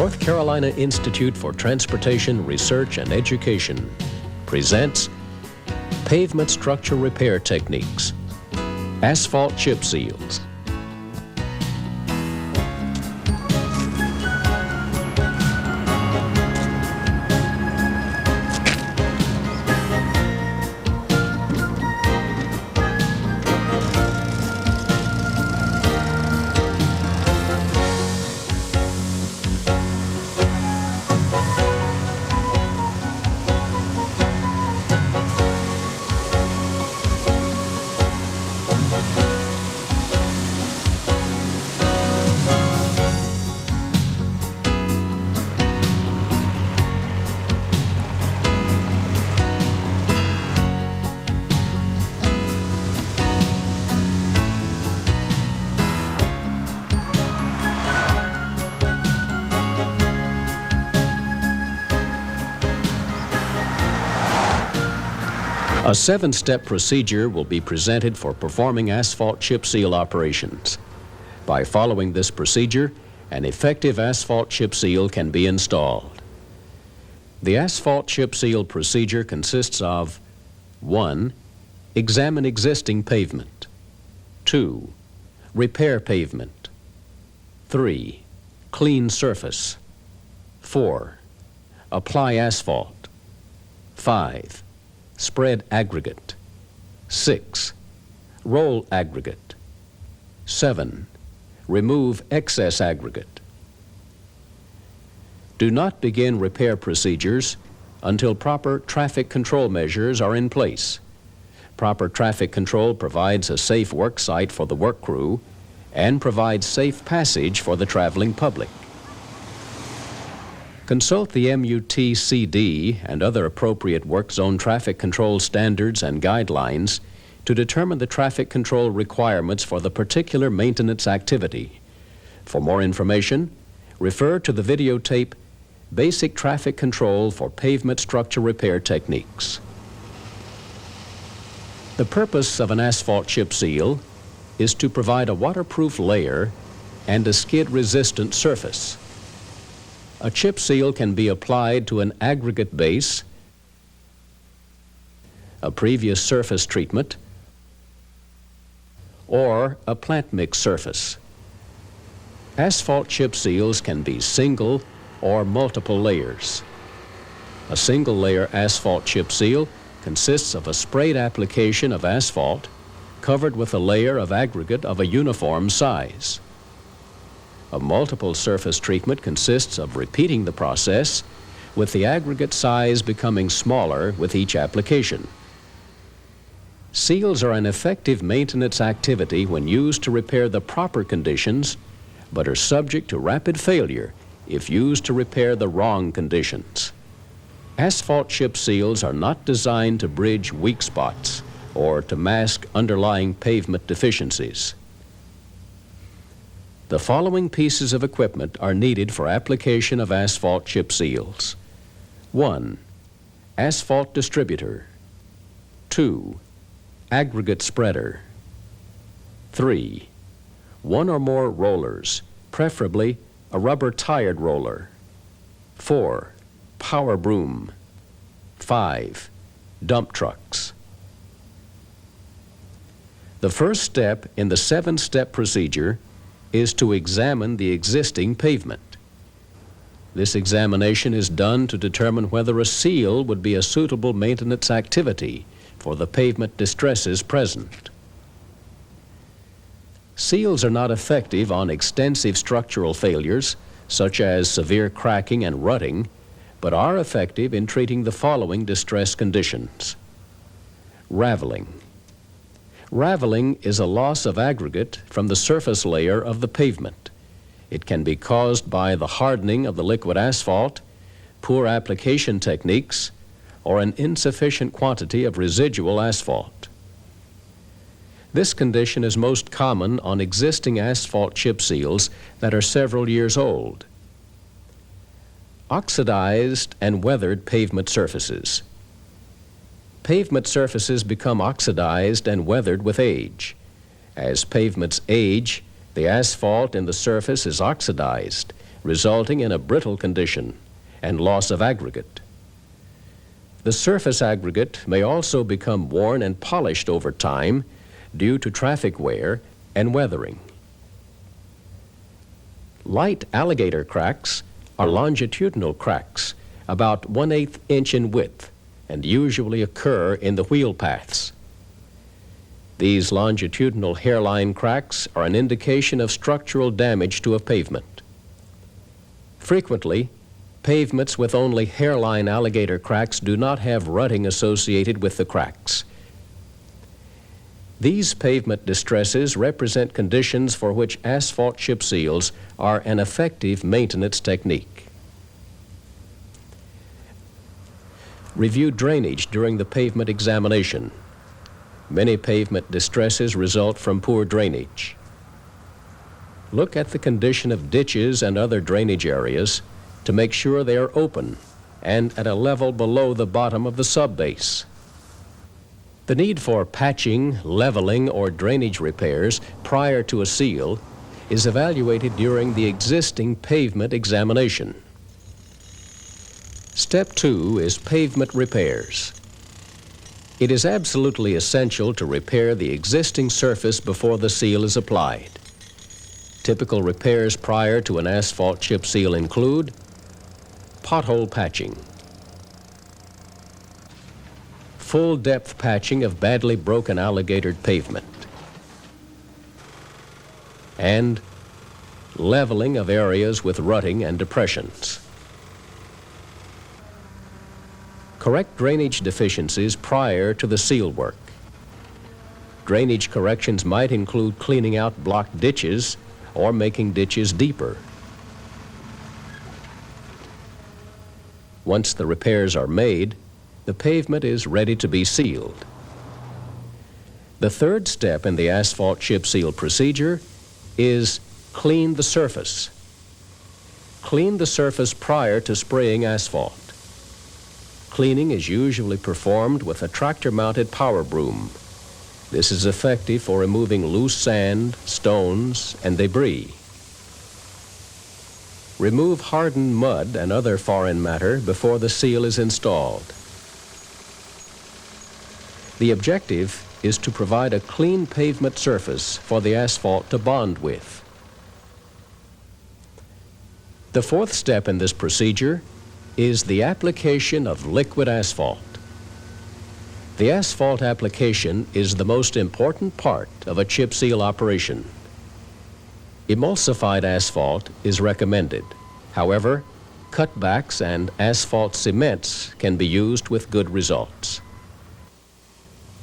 North Carolina Institute for Transportation Research and Education presents Pavement Structure Repair Techniques, Asphalt Chip Seals. A 7-step procedure will be presented for performing asphalt chip seal operations. By following this procedure, an effective asphalt chip seal can be installed. The asphalt chip seal procedure consists of 1. Examine existing pavement. 2. Repair pavement. 3. Clean surface. 4. Apply asphalt. 5. Spread aggregate. 6. Roll aggregate. 7. Remove excess aggregate. Do not begin repair procedures until proper traffic control measures are in place. Proper traffic control provides a safe work site for the work crew and provides safe passage for the traveling public. Consult the MUTCD and other appropriate work zone traffic control standards and guidelines to determine the traffic control requirements for the particular maintenance activity. For more information, refer to the videotape Basic Traffic Control for Pavement Structure Repair Techniques. The purpose of an asphalt chip seal is to provide a waterproof layer and a skid-resistant surface. A chip seal can be applied to an aggregate base, a previous surface treatment, or a plant mix surface. Asphalt chip seals can be single or multiple layers. A single layer asphalt chip seal consists of a sprayed application of asphalt covered with a layer of aggregate of a uniform size. A multiple surface treatment consists of repeating the process, with the aggregate size becoming smaller with each application. Seals are an effective maintenance activity when used to repair the proper conditions, but are subject to rapid failure if used to repair the wrong conditions. Asphalt chip seals are not designed to bridge weak spots or to mask underlying pavement deficiencies. The following pieces of equipment are needed for application of asphalt chip seals. 1. Asphalt distributor. 2. Aggregate spreader. 3. One or more rollers, preferably a rubber-tired roller. 4. Power broom. 5. Dump trucks. The first step in the 7-step procedure is to examine the existing pavement. This examination is done to determine whether a seal would be a suitable maintenance activity for the pavement distresses present. Seals are not effective on extensive structural failures, such as severe cracking and rutting, but are effective in treating the following distress conditions. Raveling. Raveling is a loss of aggregate from the surface layer of the pavement. It can be caused by the hardening of the liquid asphalt, poor application techniques, or an insufficient quantity of residual asphalt. This condition is most common on existing asphalt chip seals that are several years old. Oxidized and weathered pavement surfaces. Pavement surfaces become oxidized and weathered with age. As pavements age, the asphalt in the surface is oxidized, resulting in a brittle condition and loss of aggregate. The surface aggregate may also become worn and polished over time due to traffic wear and weathering. Light alligator cracks are longitudinal cracks about 1/8 inch in width and usually occur in the wheel paths. These longitudinal hairline cracks are an indication of structural damage to a pavement. Frequently, pavements with only hairline alligator cracks do not have rutting associated with the cracks. These pavement distresses represent conditions for which asphalt chip seals are an effective maintenance technique. Review drainage during the pavement examination. Many pavement distresses result from poor drainage. Look at the condition of ditches and other drainage areas to make sure they are open and at a level below the bottom of the subbase. The need for patching, leveling, or drainage repairs prior to a seal is evaluated during the existing pavement examination. Step 2 is pavement repairs. It is absolutely essential to repair the existing surface before the seal is applied. Typical repairs prior to an asphalt chip seal include pothole patching, full depth patching of badly broken alligatored pavement, and leveling of areas with rutting and depressions. Correct drainage deficiencies prior to the seal work. Drainage corrections might include cleaning out blocked ditches or making ditches deeper. Once the repairs are made, the pavement is ready to be sealed. The third step in the asphalt chip seal procedure is clean the surface. Clean the surface prior to spraying asphalt. Cleaning is usually performed with a tractor-mounted power broom. This is effective for removing loose sand, stones, and debris. Remove hardened mud and other foreign matter before the seal is installed. The objective is to provide a clean pavement surface for the asphalt to bond with. The fourth step in this procedure is the application of liquid asphalt. The asphalt application is the most important part of a chip seal operation. Emulsified asphalt is recommended. However, cutbacks and asphalt cements can be used with good results.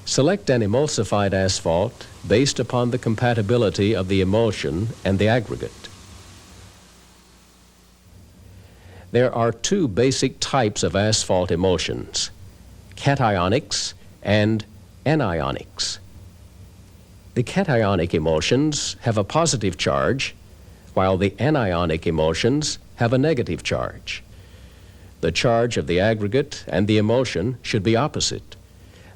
Select an emulsified asphalt based upon the compatibility of the emulsion and the aggregate. There are two basic types of asphalt emulsions, cationics and anionics. The cationic emulsions have a positive charge, while the anionic emulsions have a negative charge. The charge of the aggregate and the emulsion should be opposite.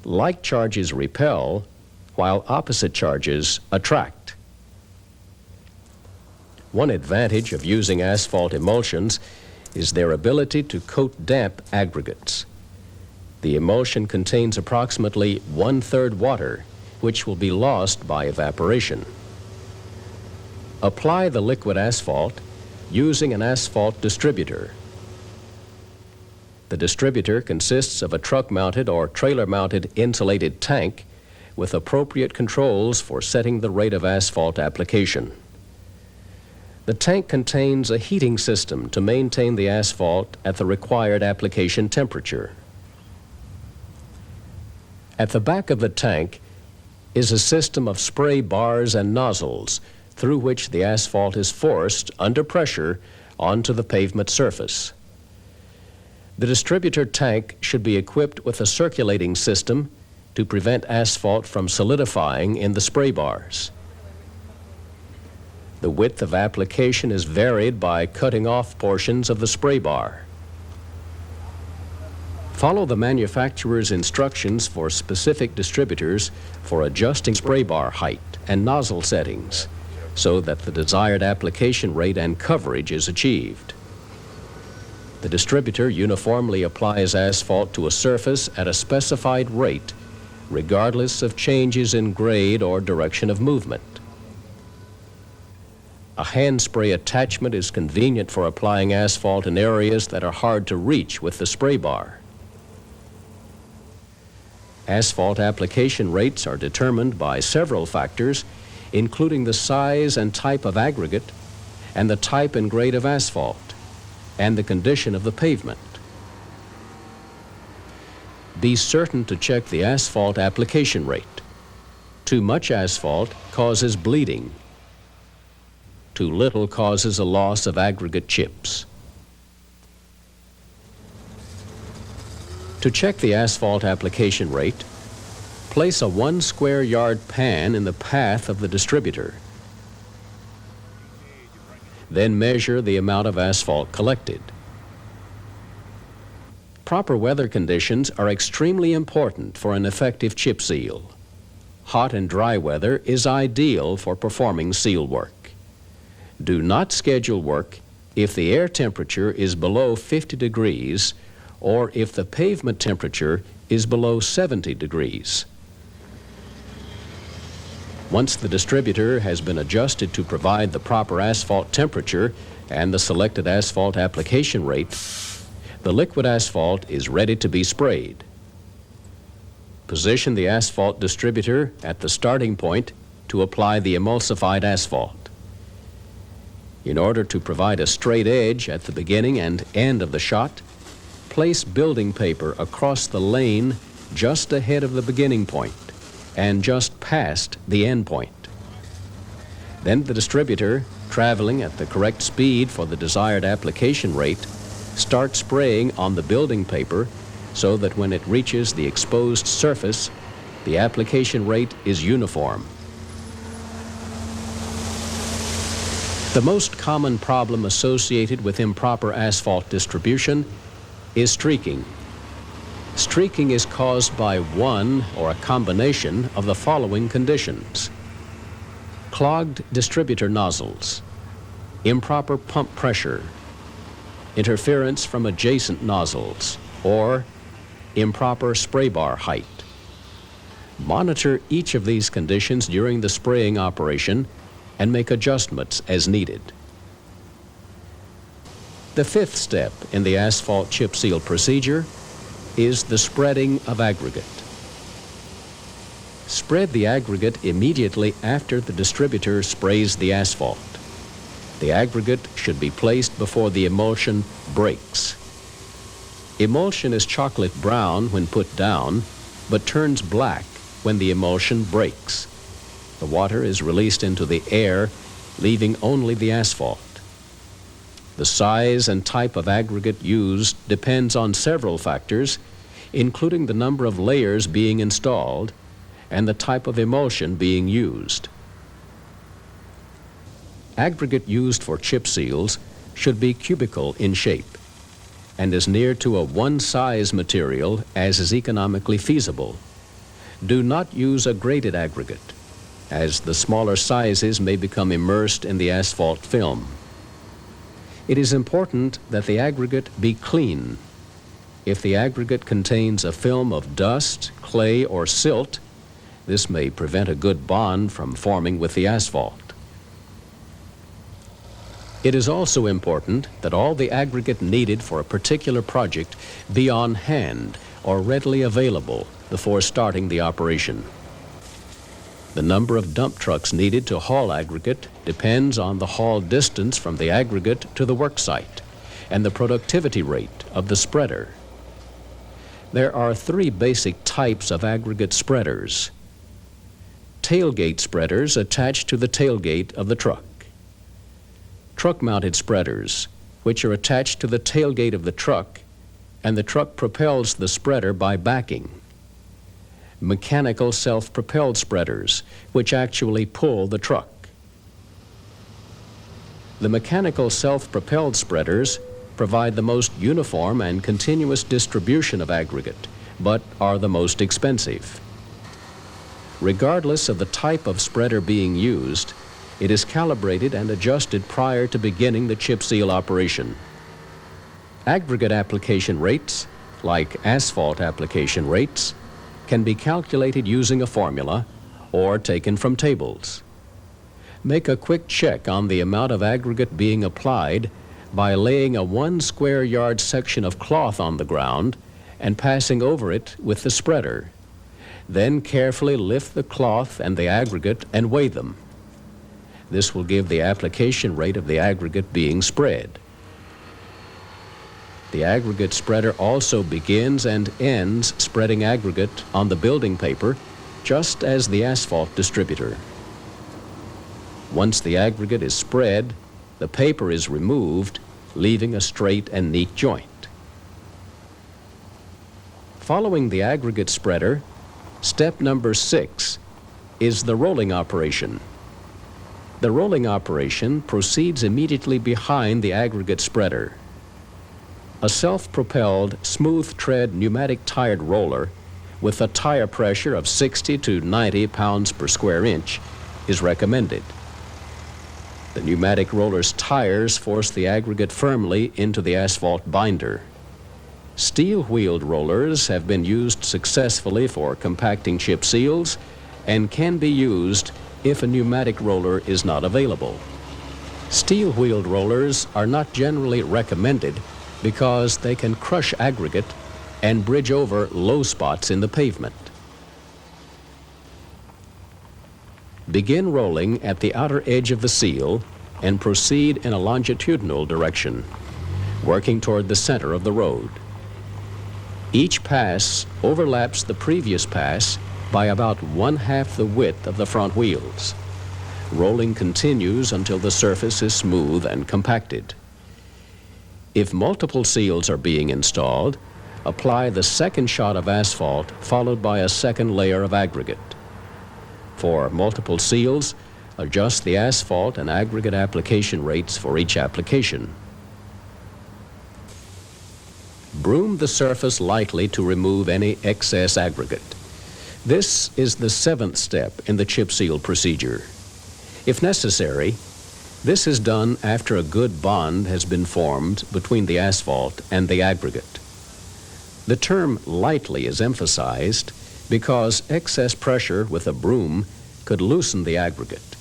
Like charges repel, while opposite charges attract. One advantage of using asphalt emulsions is their ability to coat damp aggregates. The emulsion contains approximately 1/3 water, which will be lost by evaporation. Apply the liquid asphalt using an asphalt distributor. The distributor consists of a truck-mounted or trailer-mounted insulated tank with appropriate controls for setting the rate of asphalt application. The tank contains a heating system to maintain the asphalt at the required application temperature. At the back of the tank is a system of spray bars and nozzles through which the asphalt is forced under pressure onto the pavement surface. The distributor tank should be equipped with a circulating system to prevent asphalt from solidifying in the spray bars. The width of application is varied by cutting off portions of the spray bar. Follow the manufacturer's instructions for specific distributors for adjusting spray bar height and nozzle settings so that the desired application rate and coverage is achieved. The distributor uniformly applies asphalt to a surface at a specified rate, regardless of changes in grade or direction of movement. A hand spray attachment is convenient for applying asphalt in areas that are hard to reach with the spray bar. Asphalt application rates are determined by several factors, including the size and type of aggregate, and the type and grade of asphalt, and the condition of the pavement. Be certain to check the asphalt application rate. Too much asphalt causes bleeding. Too little causes a loss of aggregate chips. To check the asphalt application rate, place a 1 square yard pan in the path of the distributor. Then measure the amount of asphalt collected. Proper weather conditions are extremely important for an effective chip seal. Hot and dry weather is ideal for performing seal work. Do not schedule work if the air temperature is below 50 degrees or if the pavement temperature is below 70 degrees. Once the distributor has been adjusted to provide the proper asphalt temperature and the selected asphalt application rate, the liquid asphalt is ready to be sprayed. Position the asphalt distributor at the starting point to apply the emulsified asphalt. In order to provide a straight edge at the beginning and end of the shot, place building paper across the lane just ahead of the beginning point and just past the end point. Then the distributor, traveling at the correct speed for the desired application rate, starts spraying on the building paper so that when it reaches the exposed surface, the application rate is uniform. The most common problem associated with improper asphalt distribution is streaking. Streaking is caused by one or a combination of the following conditions: clogged distributor nozzles, improper pump pressure, interference from adjacent nozzles, or improper spray bar height. Monitor each of these conditions during the spraying operation and make adjustments as needed. The fifth step in the asphalt chip seal procedure is the spreading of aggregate. Spread the aggregate immediately after the distributor sprays the asphalt. The aggregate should be placed before the emulsion breaks. Emulsion is chocolate brown when put down, but turns black when the emulsion breaks. The water is released into the air, leaving only the asphalt. The size and type of aggregate used depends on several factors, including the number of layers being installed and the type of emulsion being used. Aggregate used for chip seals should be cubical in shape and as near to a one-size material as is economically feasible. Do not use a graded aggregate, as the smaller sizes may become immersed in the asphalt film. It is important that the aggregate be clean. If the aggregate contains a film of dust, clay, or silt, this may prevent a good bond from forming with the asphalt. It is also important that all the aggregate needed for a particular project be on hand or readily available before starting the operation. The number of dump trucks needed to haul aggregate depends on the haul distance from the aggregate to the work site and the productivity rate of the spreader. There are 3 basic types of aggregate spreaders. Tailgate spreaders attached to the tailgate of the truck. Truck-mounted spreaders, which are attached to the tailgate of the truck, and the truck propels the spreader by backing. Mechanical self-propelled spreaders, which actually pull the truck. The mechanical self-propelled spreaders provide the most uniform and continuous distribution of aggregate, but are the most expensive. Regardless of the type of spreader being used, It is calibrated and adjusted prior to beginning the chip seal operation. Aggregate application rates, like asphalt application rates, can be calculated using a formula or taken from tables. Make a quick check on the amount of aggregate being applied by laying a 1 square yard section of cloth on the ground and passing over it with the spreader. Then carefully lift the cloth and the aggregate and weigh them. This will give the application rate of the aggregate being spread. The aggregate spreader also begins and ends spreading aggregate on the building paper, just as the asphalt distributor. Once the aggregate is spread, the paper is removed, leaving a straight and neat joint. Following the aggregate spreader, step number 6 is the rolling operation. The rolling operation proceeds immediately behind the aggregate spreader. A self-propelled, smooth-tread pneumatic-tired roller with a tire pressure of 60 to 90 pounds per square inch is recommended. The pneumatic roller's tires force the aggregate firmly into the asphalt binder. Steel-wheeled rollers have been used successfully for compacting chip seals and can be used if a pneumatic roller is not available. Steel-wheeled rollers are not generally recommended because they can crush aggregate and bridge over low spots in the pavement. Begin rolling at the outer edge of the seal and proceed in a longitudinal direction, working toward the center of the road. Each pass overlaps the previous pass by about 1/2 the width of the front wheels. Rolling continues until the surface is smooth and compacted. If multiple seals are being installed, apply the second shot of asphalt followed by a second layer of aggregate. For multiple seals, adjust the asphalt and aggregate application rates for each application. Broom the surface lightly to remove any excess aggregate. This is the 7th step in the chip seal procedure. If necessary, this is done after a good bond has been formed between the asphalt and the aggregate. The term lightly is emphasized because excess pressure with a broom could loosen the aggregate.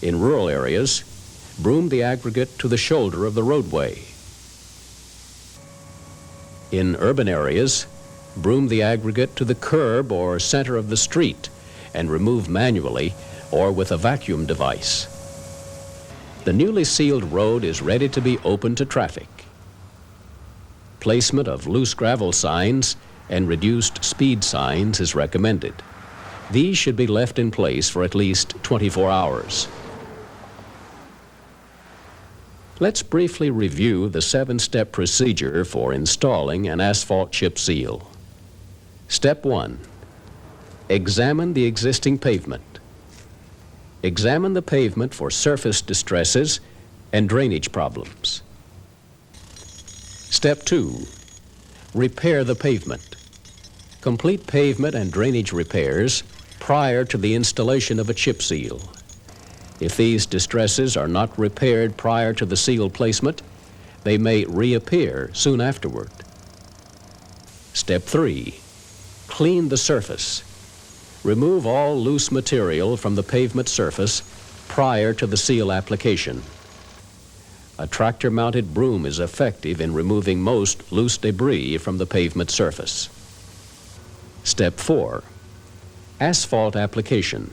In rural areas, broom the aggregate to the shoulder of the roadway. In urban areas, broom the aggregate to the curb or center of the street and remove manually or with a vacuum device. The newly sealed road is ready to be open to traffic. Placement of loose gravel signs and reduced speed signs is recommended. These should be left in place for at least 24 hours. Let's briefly review the 7-step procedure for installing an asphalt chip seal. Step 1. Examine the existing pavement. Examine the pavement for surface distresses and drainage problems. Step 2. Repair the pavement. Complete pavement and drainage repairs prior to the installation of a chip seal. If these distresses are not repaired prior to the seal placement, they may reappear soon afterward. Step 3. Clean the surface. Remove all loose material from the pavement surface prior to the seal application. A tractor-mounted broom is effective in removing most loose debris from the pavement surface. Step 4. Asphalt application.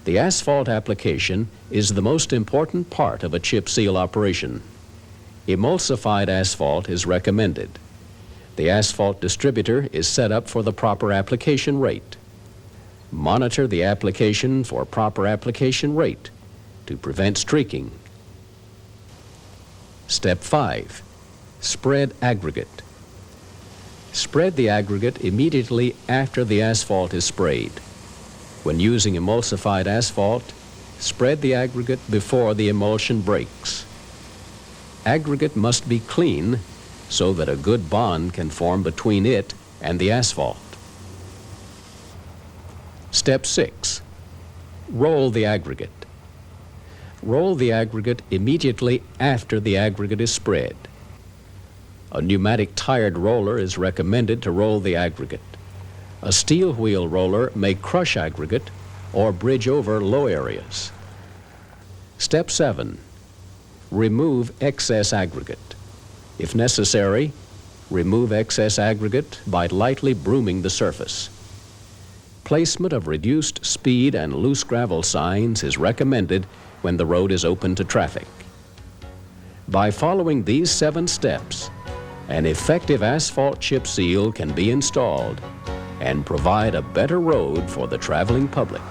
The asphalt application is the most important part of a chip seal operation. Emulsified asphalt is recommended. The asphalt distributor is set up for the proper application rate. Monitor the application for proper application rate to prevent streaking. Step 5. Spread aggregate. Spread the aggregate immediately after the asphalt is sprayed. When using emulsified asphalt, spread the aggregate before the emulsion breaks. Aggregate must be clean so that a good bond can form between it and the asphalt. Step 6. Roll the aggregate. Roll the aggregate immediately after the aggregate is spread. A pneumatic tired roller is recommended to roll the aggregate. A steel wheel roller may crush aggregate or bridge over low areas. Step 7. Remove excess aggregate. If necessary, remove excess aggregate by lightly brooming the surface. Placement of reduced speed and loose gravel signs is recommended when the road is open to traffic. By following these 7 steps, an effective asphalt chip seal can be installed and provide a better road for the traveling public.